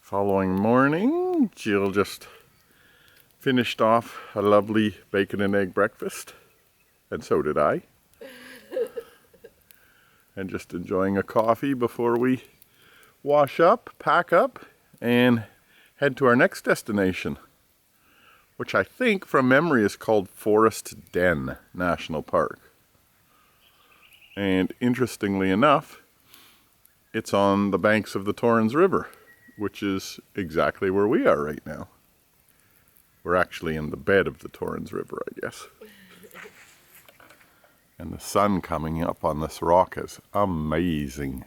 Following morning, Jill just finished off a lovely bacon and egg breakfast, and so did I. And just enjoying a coffee before we wash up, pack up, and head to our next destination, which I think from memory is called Forest Den National Park. And interestingly enough, it's on the banks of the Torrens River, which is exactly where we are right now. We're actually in the bed of the Torrens River, I guess. And the sun coming up on this rock is amazing.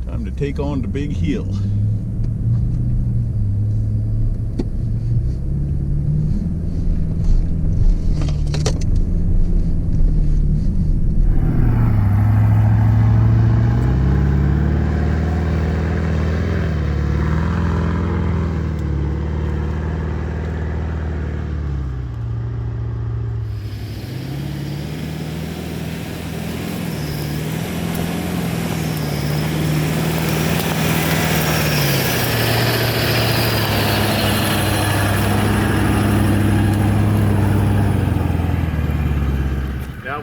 Time to take on the big hill.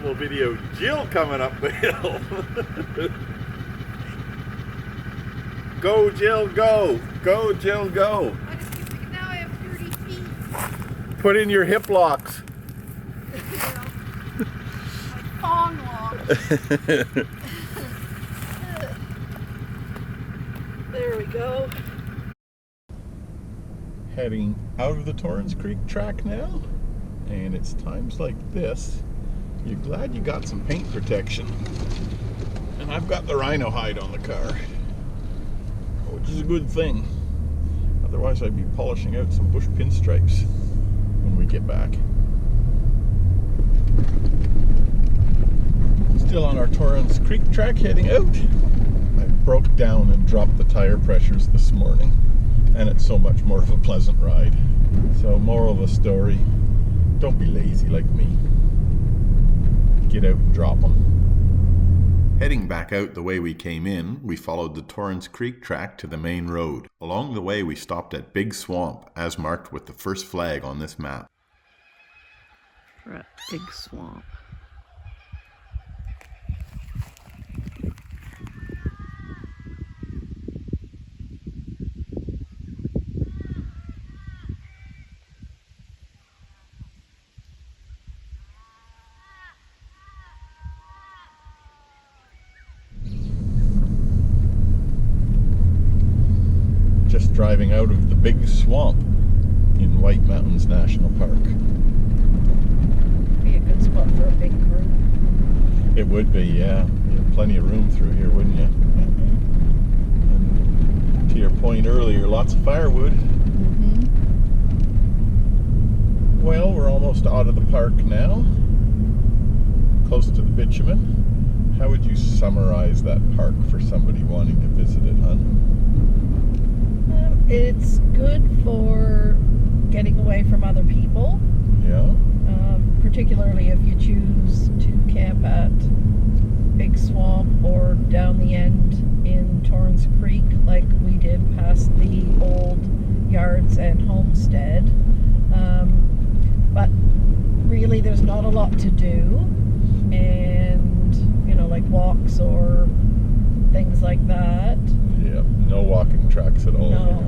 We'll video Jill coming up the hill. Go, Jill, go! Go, Jill, go! Now I have 30 feet. Put in your hip locks. My thong locks. There we go. Heading out of the Torrens Creek track now, and it's times like this you're glad you got some paint protection. And I've got the rhino hide on the car, which is a good thing. Otherwise I'd be polishing out some bush pinstripes when we get back. Still on our Torrens Creek track heading out. I broke down and dropped the tire pressures this morning, and it's so much more of a pleasant ride. So moral of the story, don't be lazy like me. Get out and drop them. Heading back out the way we came in, we followed the Torrens Creek track to the main road. Along the way we stopped at Big Swamp, as marked with the first flag on this map. We're at Big Swamp. Just driving out of the Big Swamp in White Mountains National Park. Be a good spot for a big group. It would be, yeah. You have plenty of room through here, wouldn't you? Mm-hmm. And to your point earlier, lots of firewood. Mm-hmm. Well, we're almost out of the park now. Close to the bitumen. How would you summarize that park for somebody wanting to visit it, hon? It's good for getting away from other people. Yeah. Particularly if you choose to camp at Big Swamp or down the end in Torrens Creek, like we did past the old yards and homestead. But really there's not a lot to do, and like walks or things like that. Yeah, no walking tracks at all. No.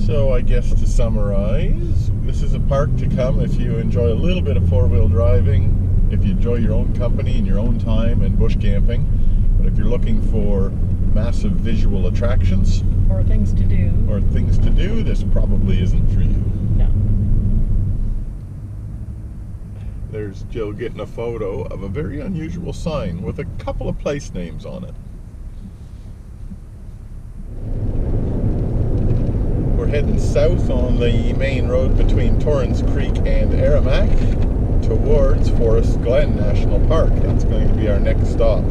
So I guess to summarize, this is a park to come if you enjoy a little bit of four-wheel driving, if you enjoy your own company and your own time and bush camping. But if you're looking for massive visual attractions Or things to do, this probably isn't for you. No. There's Jill getting a photo of a very unusual sign with a couple of place names on it. We're heading south on the main road between Torrens Creek and Aramac towards Forest Glen National Park. That's going to be our next stop.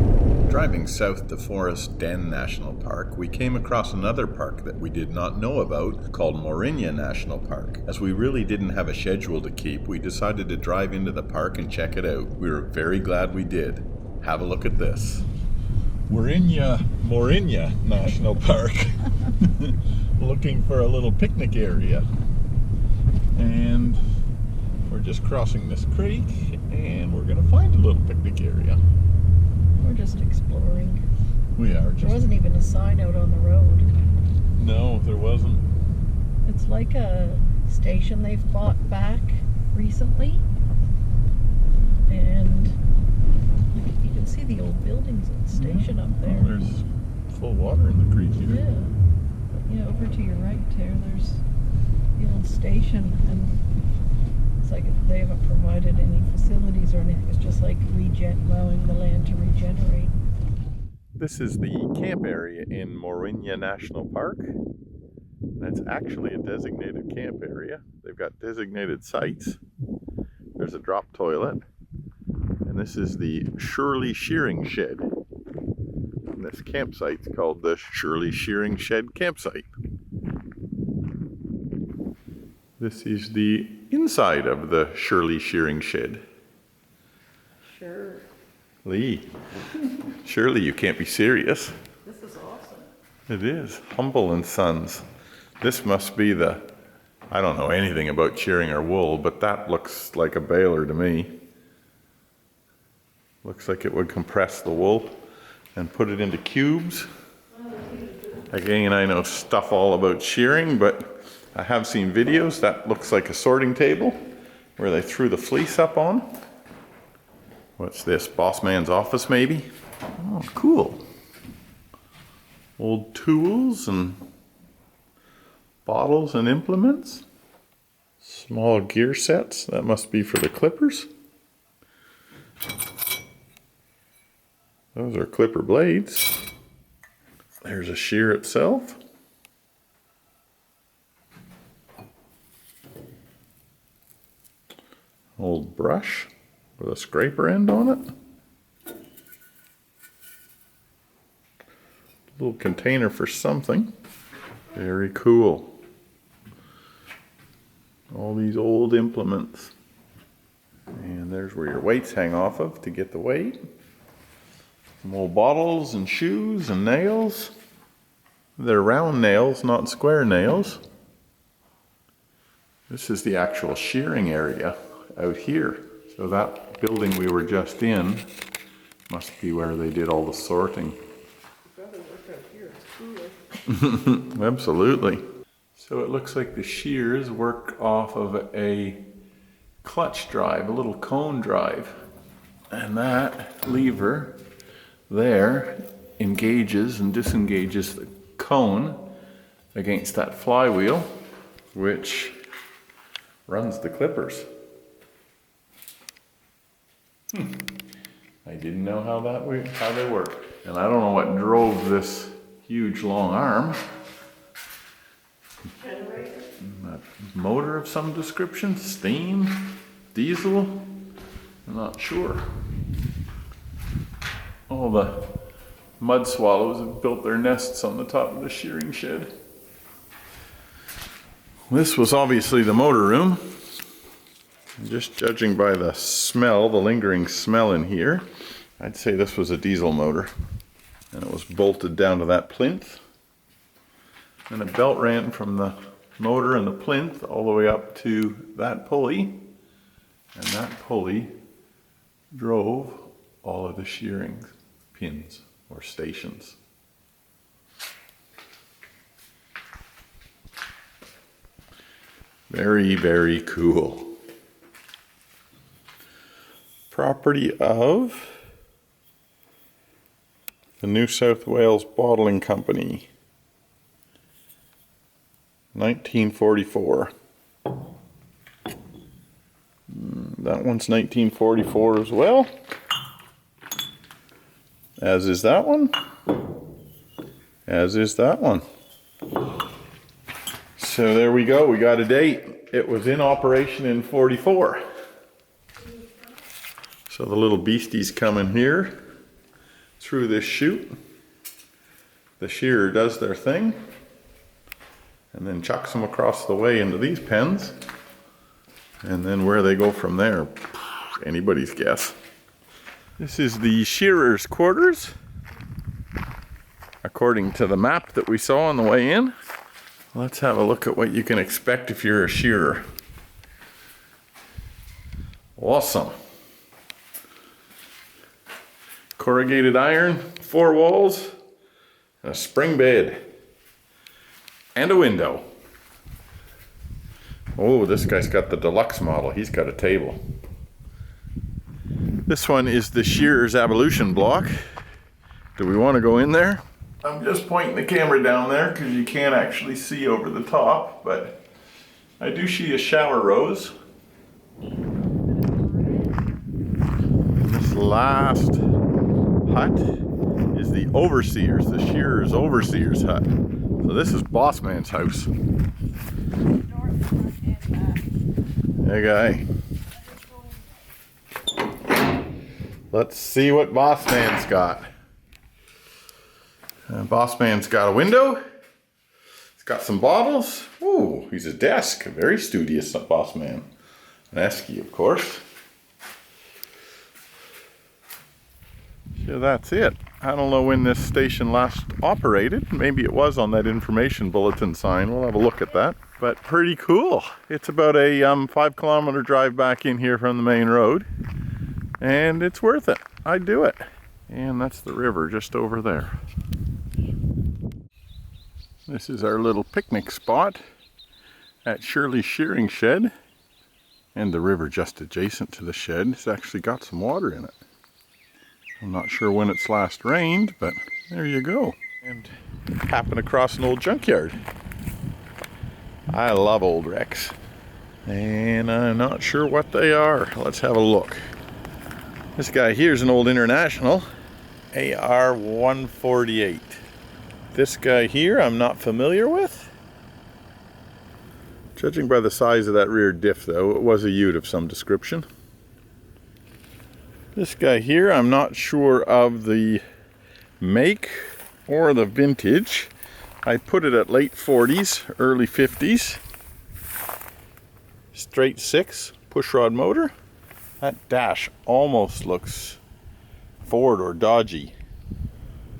Driving south to Forest Den National Park, we came across another park that we did not know about called Moorinya National Park. As we really didn't have a schedule to keep, we decided to drive into the park and check it out. We were very glad we did. Have a look at this. We're in Moorinya National Park looking for a little picnic area. And we're just crossing this creek and we're going to find a little picnic area. We're just exploring. We are just... There wasn't even a sign out on the road. No, there wasn't. It's like a station they've bought back recently. And you can see the old buildings at the station up there. Oh, there's full water in the creek here. Yeah. But yeah, over to your right there, there's the old station. And it's like they haven't provided any facilities or anything. It's just like allowing the land to regenerate. This is the camp area in Moorinya National Park. That's actually a designated camp area. They've got designated sites. There's a drop toilet. And this is the Shearing shed. And this campsite's called the Shearing Shed Campsite. This is the inside of the Shearing shed. Sure. Lee, surely you can't be serious. This is awesome. It is. Humble and Sons. This must be the, I don't know anything about shearing or wool, but that looks like a baler to me. Looks like it would compress the wool and put it into cubes. Again, I know stuff all about shearing, but I have seen videos. That looks like a sorting table where they threw the fleece up on. What's this? Boss man's office, maybe? Oh, cool. Old tools and bottles and implements. Small gear sets. That must be for the clippers. Those are clipper blades. There's a shear itself. Old brush with a scraper end on it. Little container for something. Very cool. All these old implements. And there's where your weights hang off of to get the weight. Some old bottles and shoes and nails. They're round nails, not square nails. This is the actual shearing area out here. So that building we were just in must be where they did all the sorting. Absolutely. So it looks like the shears work off of a clutch drive, a little cone drive. And that lever there engages and disengages the cone against that flywheel, which runs the clippers. I didn't know how they work. And I don't know what drove this huge long arm. Generator? A motor of some description, steam, diesel, I'm not sure. All the mud swallows have built their nests on the top of the shearing shed. This was obviously the motor room. Just judging by the smell, the lingering smell in here, I'd say this was a diesel motor. And it was bolted down to that plinth. And a belt ran from the motor and the plinth all the way up to that pulley. And that pulley drove all of the shearing pins or stations. Very, very cool. Property of the New South Wales Bottling Company, 1944. That one's 1944 as well, as is that one, as is that one. So there we go, we got a date. It was in operation in 44. So the little beasties come in here. It's through this chute. The shearer does their thing and then chucks them across the way into these pens. And then where they go from there, anybody's guess. This is the shearer's quarters, according to the map that we saw on the way in. Let's have a look at what you can expect if you're a shearer. Awesome. Corrugated iron, 4 walls, and a spring bed, and a window. Oh, this guy's got the deluxe model. He's got a table. This one is the shearer's ablution block. Do we want to go in there? I'm just pointing the camera down there because you can't actually see over the top, but I do see a shower rose. This last hut is the overseer's, the shearer's overseer's hut. So this is boss man's house. Hey guy. Let's see what boss man's got. Boss man's got a window. He's got some bottles. Ooh, he's a desk. A very studious boss man. An esky, of course. So that's it. I don't know when this station last operated. Maybe it was on that information bulletin sign. We'll have a look at that. But pretty cool. It's about a 5-kilometer drive back in here from the main road. And it's worth it. I'd do it. And that's the river just over there. This is our little picnic spot at Shirley's shearing shed. And the river just adjacent to the shed has actually got some water in it. I'm not sure when it's last rained, but there you go. And happened across an old junkyard. I love old wrecks. And I'm not sure what they are. Let's have a look. This guy here is an old International AR-148. This guy here I'm not familiar with. Judging by the size of that rear diff though, it was a ute of some description. This guy here I'm not sure of the make or the vintage. I put it at late 40s, early 50s. Straight 6 pushrod motor. That dash almost looks Ford or Dodgy.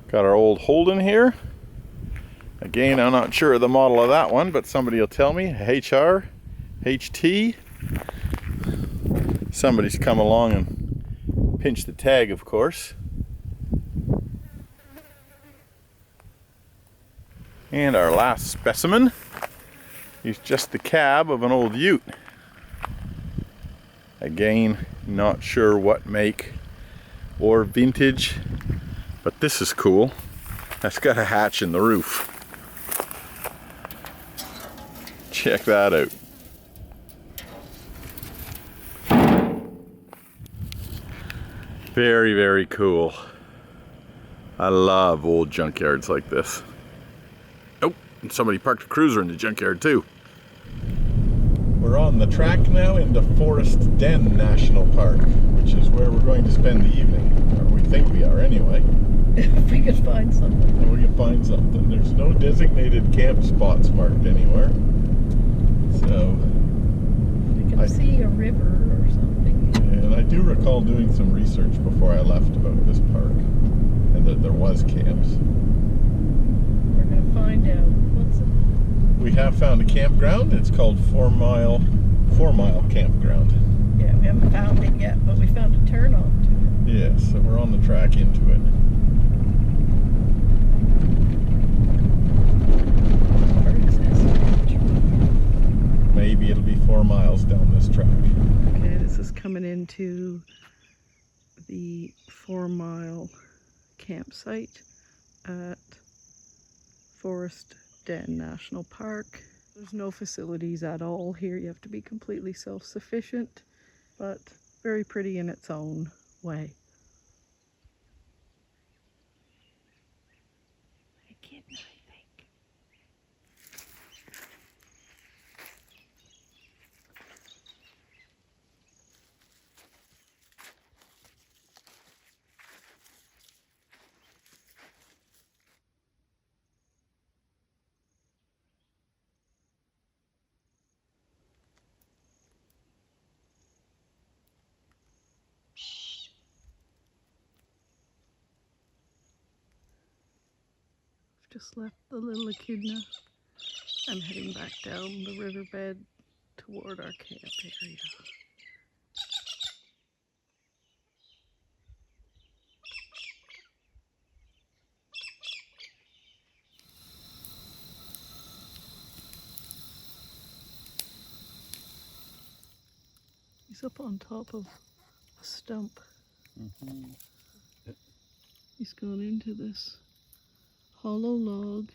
Got our old Holden here. Again, I'm not sure of the model of that one, but somebody will tell me. HR, HT. Somebody's come along and pinched the tag, of course. And our last specimen is just the cab of an old ute. Again, not sure what make or vintage, but this is cool. That's got a hatch in the roof. Check that out. Very, very cool. I love old junkyards like this. Oh, and somebody parked a cruiser in the junkyard too. We're on the track now into Forest Den National Park, which is where we're going to spend the evening. Or we think we are anyway. If we could find something. And we can find something. There's no designated camp spots marked anywhere. So We can see a river or something. And I do recall doing some research before I left about this park. And that there was camps. We're going to find out. What's it? We have found a campground. It's called 4 Mile Campground. Yeah, we haven't found it yet, but we found a turnoff to it. Yeah, so we're on the track into it. Maybe it'll be 4 miles down this track. Okay, this is coming into the 4 Mile campsite at Forest Den National Park. There's no facilities at all here. You have to be completely self-sufficient, but very pretty in its own way. just left the little echidna. I'm heading back down the riverbed toward our camp area. He's up on top of a stump. He's gone into this hollow log.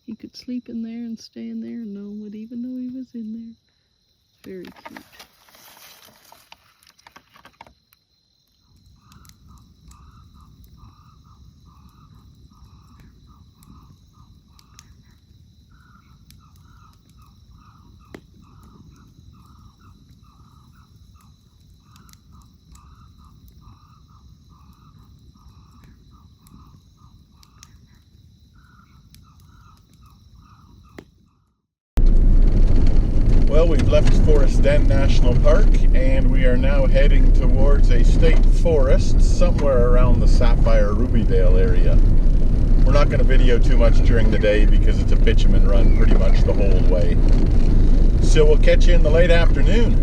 He could sleep in there and stay in there and no one would even know he was in there. Very cute. Well, we've left Forest Den National Park and we are now heading towards a state forest somewhere around the Sapphire Rubydale area. We're not going to video too much during the day because it's a bitumen run pretty much the whole way. So we'll catch you in the late afternoon.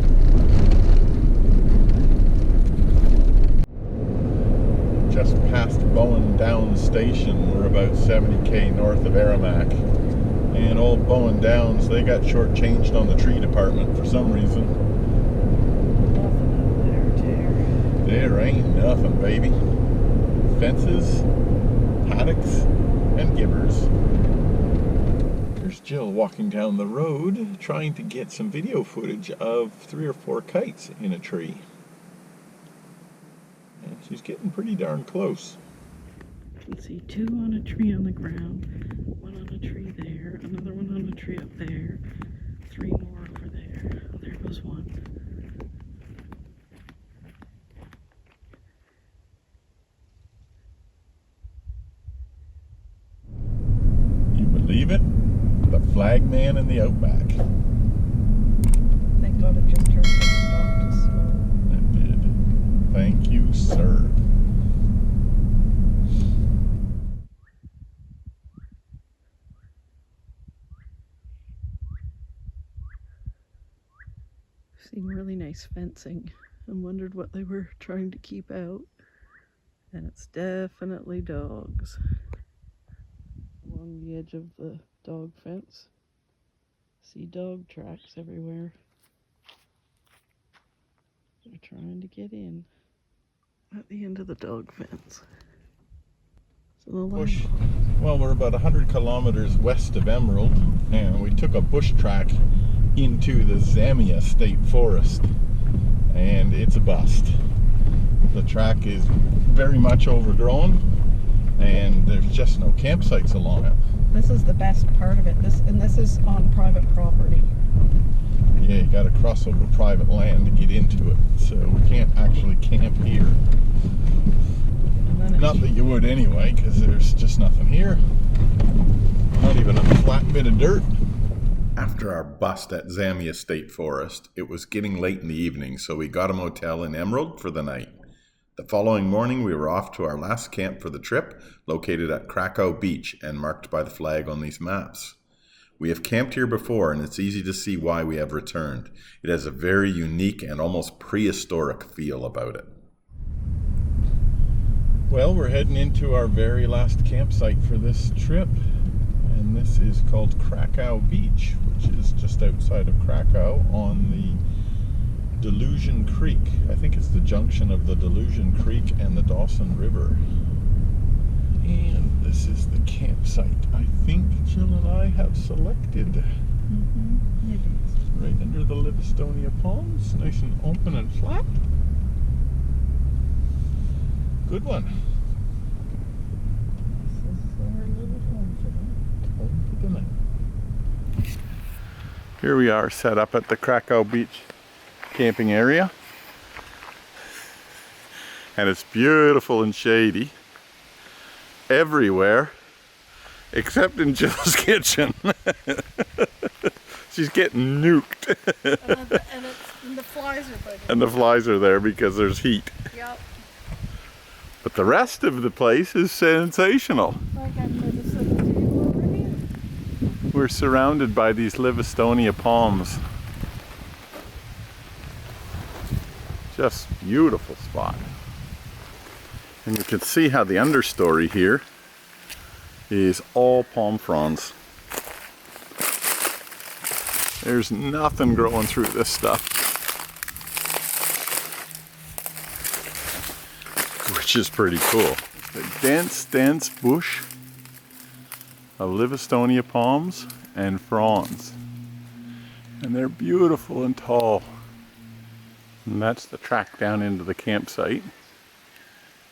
Just past Bowen Downs Station, we're about 70k north of Aramac. And old Bowen Downs, they got shortchanged on the tree department for some reason. Nothing up there, There ain't nothing, baby. Fences, paddocks, and gibbers. There's Jill walking down the road trying to get some video footage of 3 or 4 kites in a tree. And she's getting pretty darn close. You can see 2 on a tree on the ground, 1 on a tree there, another one on a tree up there, 3 more over there. Oh, there goes 1. You believe it? The flag man in the outback. Thank God it just turned from stop to slow. It did. Thank you, sir. Seen really nice fencing and wondered what they were trying to keep out. And it's definitely dogs. Along the edge of the dog fence. See dog tracks everywhere. They're trying to get in at the end of the dog fence. So the Bush. Well, we're about 100 kilometers west of Emerald, and we took a bush track into the Zamia State Forest, and it's a bust. The track is very much overgrown, and there's just no campsites along it. This is the best part of it. This is on private property. Yeah, you got to cross over private land to get into it, so we can't actually camp here. Not that you would anyway, because there's just nothing here. Not even a flat bit of dirt. After our bust at Zamia State Forest, it was getting late in the evening, so we got a motel in Emerald for the night. The following morning, we were off to our last camp for the trip, located at Cracow Beach and marked by the flag on these maps. We have camped here before, and it's easy to see why we have returned. It has a very unique and almost prehistoric feel about it. Well, we're heading into our very last campsite for this trip, and this is called Cracow Beach, which is just outside of Krakow on the Delusion Creek. I think it's the junction of the Delusion Creek and the Dawson River. And this is the campsite I think Jill and I have selected. It is. Right under the Livistonia palms, nice and open and flat. Good one. This is our little home for them. Home for the night. Here we are set up at the Cracow Beach camping area. And it's beautiful and shady everywhere except in Jill's kitchen. She's getting nuked. and the flies are biting. And the flies are there because there's heat. Yep. But the rest of the place is sensational. I got medicine too. We're surrounded by these Livistonia palms. Just beautiful spot. And you can see how the understory here is all palm fronds. There's nothing growing through this stuff, which is pretty cool. The dense bush of Livistonia palms and fronds. And they're beautiful and tall. And that's the track down into the campsite,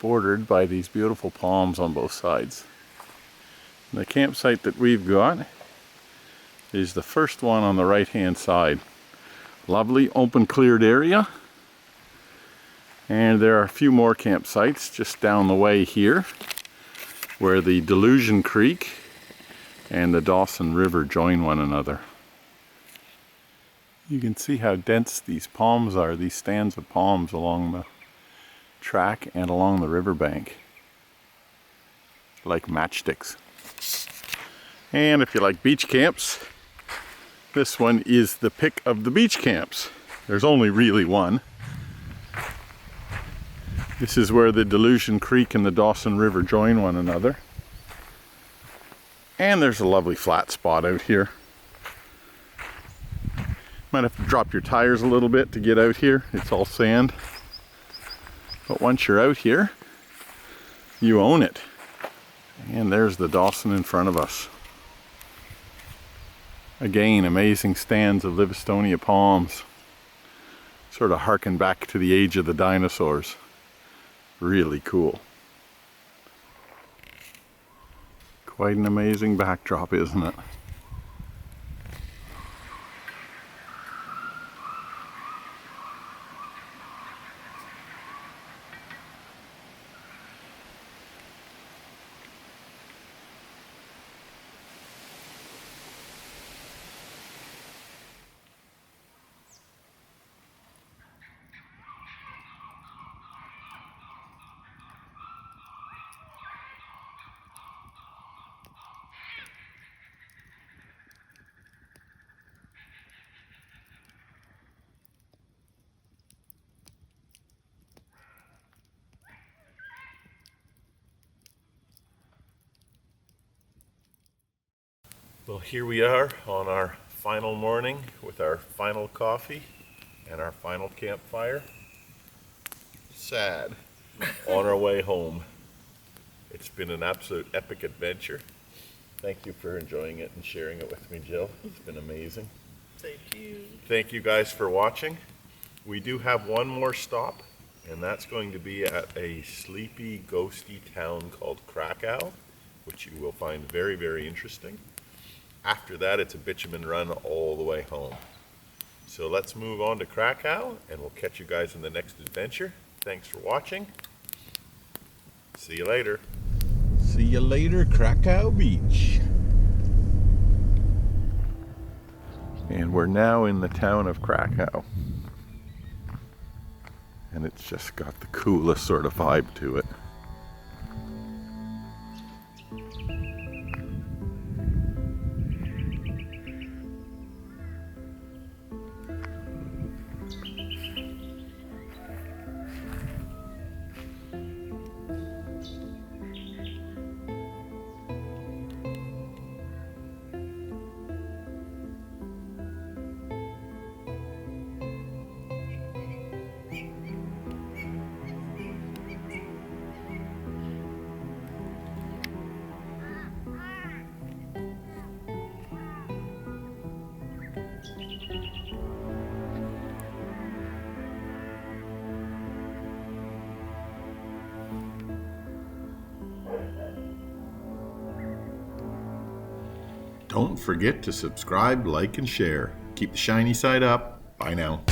bordered by these beautiful palms on both sides. And the campsite that we've got is the first one on the right hand side. Lovely open cleared area. And there are a few more campsites just down the way here, where the Delusion Creek and the Dawson River join one another. You can see how dense these palms are, these stands of palms along the track and along the riverbank, like matchsticks. And if you like beach camps, this one is the pick of the beach camps. There's only really one. This is where the Delusion Creek and the Dawson River join one another. And there's a lovely flat spot out here. Might have to drop your tires a little bit to get out here. It's all sand. But once you're out here, you own it. And there's the Dawson in front of us. Again, amazing stands of Livistonia palms. Sort of harken back to the age of the dinosaurs. Really cool. Quite an amazing backdrop, isn't it? Well, here we are on our final morning with our final coffee and our final campfire. Sad. On our way home. It's been an absolute epic adventure. Thank you for enjoying it and sharing it with me, Jill. It's been amazing. Thank you. Thank you guys for watching. We do have one more stop, and that's going to be at a sleepy, ghosty town called Krakow, which you will find very, very interesting. After that, it's a bitumen run all the way home. So let's move on to Krakow, and we'll catch you guys in the next adventure. Thanks for watching. See you later. See you later, Cracow Beach. And we're now in the town of Krakow. And it's just got the coolest sort of vibe to it. Don't forget to subscribe, like, and share. Keep the shiny side up. Bye now.